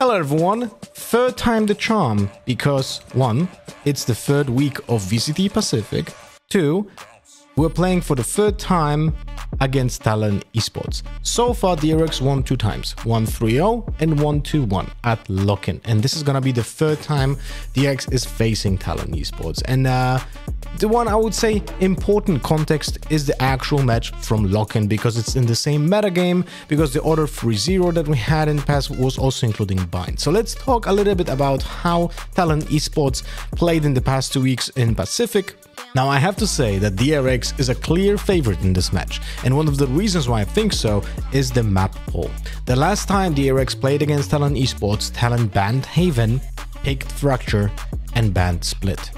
Hello everyone, third time the charm, because 1. It's the third week of VCT Pacific, 2. We're playing for the third time against Talon Esports. So far DRX won 2 times, 1-3-0 and 1-2-1 at lock-in. And this is gonna be the third time DRX is facing Talon Esports. And the one I would say important context is the actual match from lock-in, because it's in the same metagame, because the other 3-0 that we had in the past was also including bind. So let's talk a little bit about how Talon Esports played in the past 2 weeks in Pacific. Now, I have to say that DRX is a clear favorite in this match, and one of the reasons why I think so is the map pool. The last time DRX played against Talon Esports, Talon banned Haven, picked Fracture, and banned Split.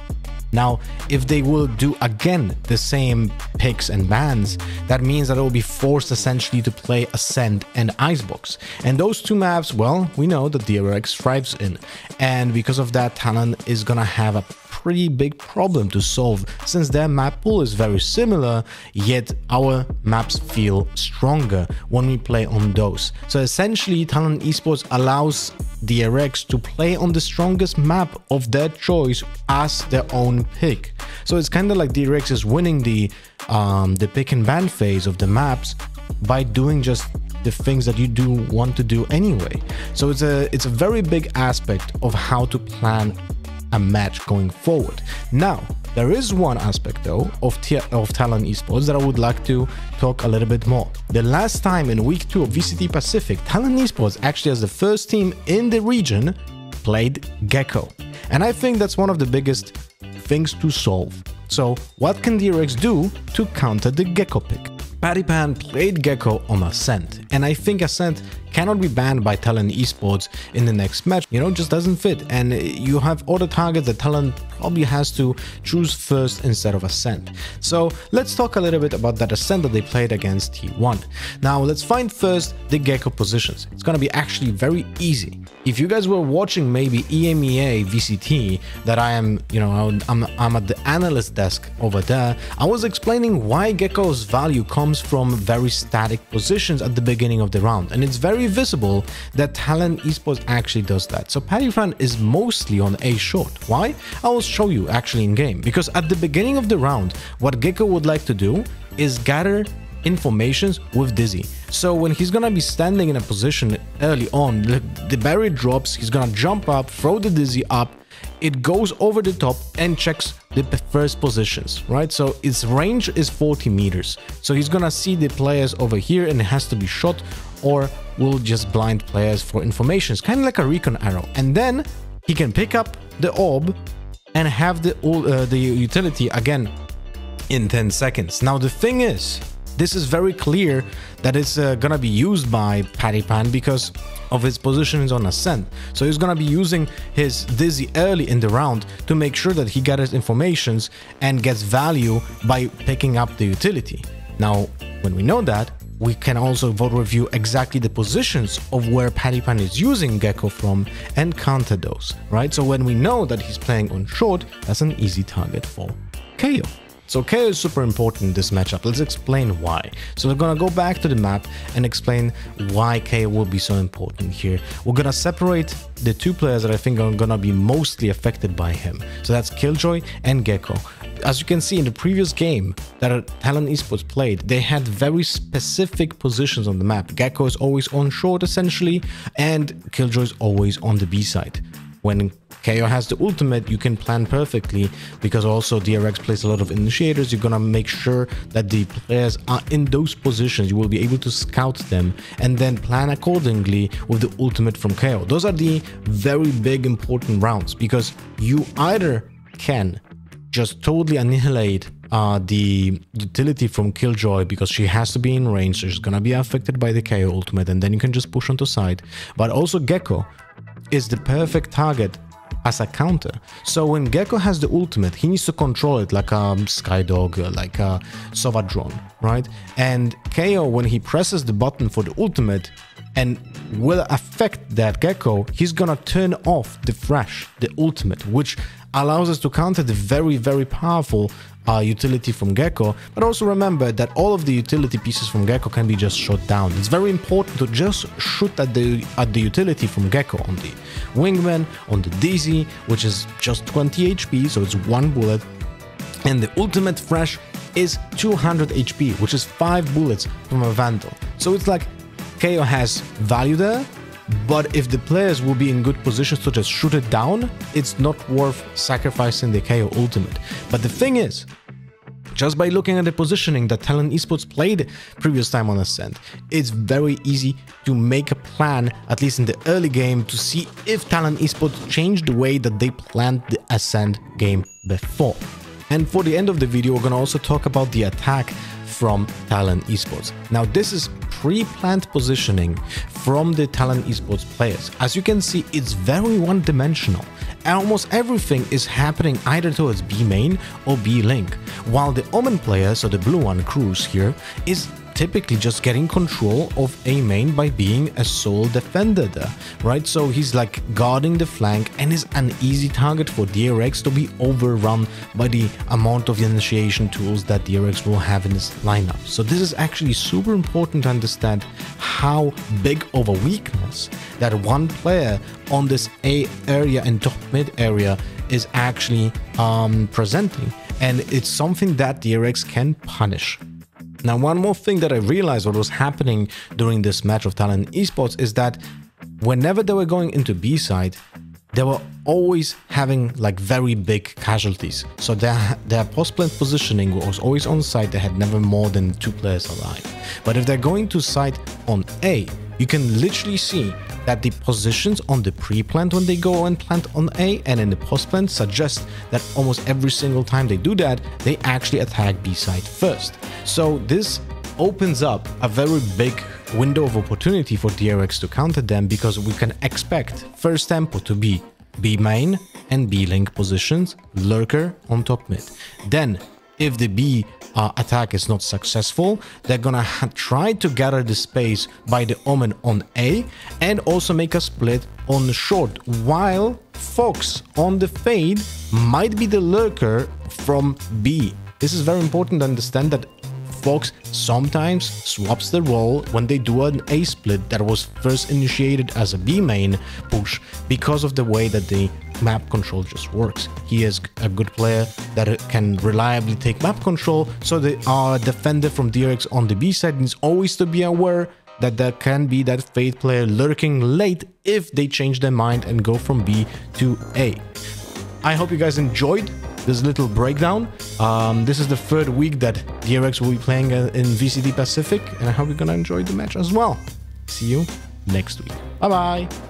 Now, if they will do again the same picks and bans, that means that it will be forced essentially to play Ascent and Icebox. And those 2 maps, well, we know that DRX thrives in. And because of that, Talon is gonna have a pretty big problem to solve, since their map pool is very similar, yet our maps feel stronger when we play on those. So essentially, Talon Esports allows DRX to play on the strongest map of their choice as their own pick. So it's kind of like DRX is winning the pick and ban phase of the maps by doing just the things that you do want to do anyway. So it's a very big aspect of how to plan a match going forward. Now, there is one aspect though of Talon Esports that I would like to talk a little bit more. The last time in week 2 of VCT Pacific, Talon Esports actually as the first team in the region played Gecko. And I think that's one of the biggest things to solve. So what can DRX do to counter the Gecko pick? PACIFIC played Gecko on Ascent, and I think Ascent cannot be banned by Talon Esports in the next match. You know, it just doesn't fit, and you have other targets that Talon probably has to choose first instead of Ascent. So let's talk a little bit about that Ascent that they played against T1. Now let's find first the Gecko positions. It's gonna be actually very easy. If you guys were watching maybe EMEA VCT, that I am, you know, I'm at the analyst desk over there, I was explaining why Gecko's value comes from very static positions at the beginning of the round, and it's very visible that Talon Esports actually does that. So PACIFIC is mostly on A short. Why? I will show you actually in game, because at the beginning of the round, what Gecko would like to do is gather informations with Dizzy. So when he's gonna be standing in a position early on, the barrier drops, he's gonna jump up, throw the Dizzy up, it goes over the top and checks the first positions, right? So its range is 40 meters. So he's gonna see the players over here and it has to be shot, or will just blind players for information. It's kind of like a recon arrow. And then he can pick up the orb and have the utility again in 10 seconds. Now the thing is, this is very clear that it's gonna be used by PACIFIC because of his positions on Ascent. So he's gonna be using his Dizzy early in the round to make sure that he gathers informations and gets value by picking up the utility. Now, when we know that, we can also vote review exactly the positions of where PACIFIC is using Gecko from and counter those, right? So when we know that he's playing on short, that's an easy target for KO. So KO is super important in this matchup. Let's explain why. So we're gonna go back to the map and explain why KO will be so important here. We're gonna separate the 2 players that I think are gonna be mostly affected by him. So that's Killjoy and Gecko. As you can see in the previous game that Talon Esports played, they had very specific positions on the map. Gecko is always on short essentially, and Killjoy is always on the B side. When KO has the ultimate, you can plan perfectly, because also DRX plays a lot of initiators. You're gonna make sure that the players are in those positions. You will be able to scout them and then plan accordingly with the ultimate from KO. Those are the very big important rounds, because you either can just totally annihilate the utility from Killjoy, because she has to be in range, so she's gonna be affected by the KO ultimate, and then you can just push onto side. But also Gecko is the perfect target as a counter. So when Gecko has the ultimate, he needs to control it like a Skydog, like a Sova drone, right? And KO, when he presses the button for the ultimate, and will affect that Gecko, he's gonna turn off the Thresh, the ultimate, which allows us to counter the very, very powerful utility from Gecko. But also remember that all of the utility pieces from Gecko can be just shot down. It's very important to just shoot at the utility from Gecko on the Wingman, on the DZ, which is just 20 HP, so it's 1 bullet. And the ultimate Thresh is 200 HP, which is 5 bullets from a Vandal. So it's like KO has value there, but if the players will be in good positions to just shoot it down, it's not worth sacrificing the KO ultimate. But the thing is, just by looking at the positioning that Talon Esports played previous time on Ascent, it's very easy to make a plan, at least in the early game, to see if Talon Esports changed the way that they planned the Ascent game before. And for the end of the video, we're gonna also talk about the attack from Talon Esports. Now, this is pre-planned positioning from the Talon Esports players. As you can see, it's very one-dimensional. Almost everything is happening either towards B main or B link, while the Omen player, so the blue one, Cruz here, is typically just getting control of A main by being a sole defender there, right? So he's like guarding the flank and is an easy target for DRX to be overrun by the amount of initiation tools that DRX will have in his lineup. So this is actually super important to understand how big of a weakness that one player on this A area and top mid area is actually presenting, and it's something that DRX can punish. Now, one more thing that I realized what was happening during this match of Talon Esports is that whenever they were going into B side, they were always having like very big casualties. So their post-plant positioning was always on site. They had never more than 2 players alive. But if they're going to site on A, you can literally see that the positions on the pre-plant when they go and plant on A and in the post-plant suggest that almost every single time they do that, they actually attack B side first. So this opens up a very big window of opportunity for DRX to counter them, because we can expect first tempo to be B main and B link positions, lurker on top mid. Then if the B attack is not successful, they're gonna try to gather the space by the Omen on A and also make a split on the short, while Fox on the fade might be the lurker from B. This is very important to understand that Fox sometimes swaps the role when they do an A split that was first initiated as a B main push, because of the way that the map control just works. He is a good player that can reliably take map control, so the defender from DRX on the B side needs always to be aware that there can be that Fade player lurking late if they change their mind and go from B to A. I hope you guys enjoyed this little breakdown. This is the 3rd week that DRX will be playing in VCT Pacific, and I hope you're gonna enjoy the match as well. See you next week. Bye bye.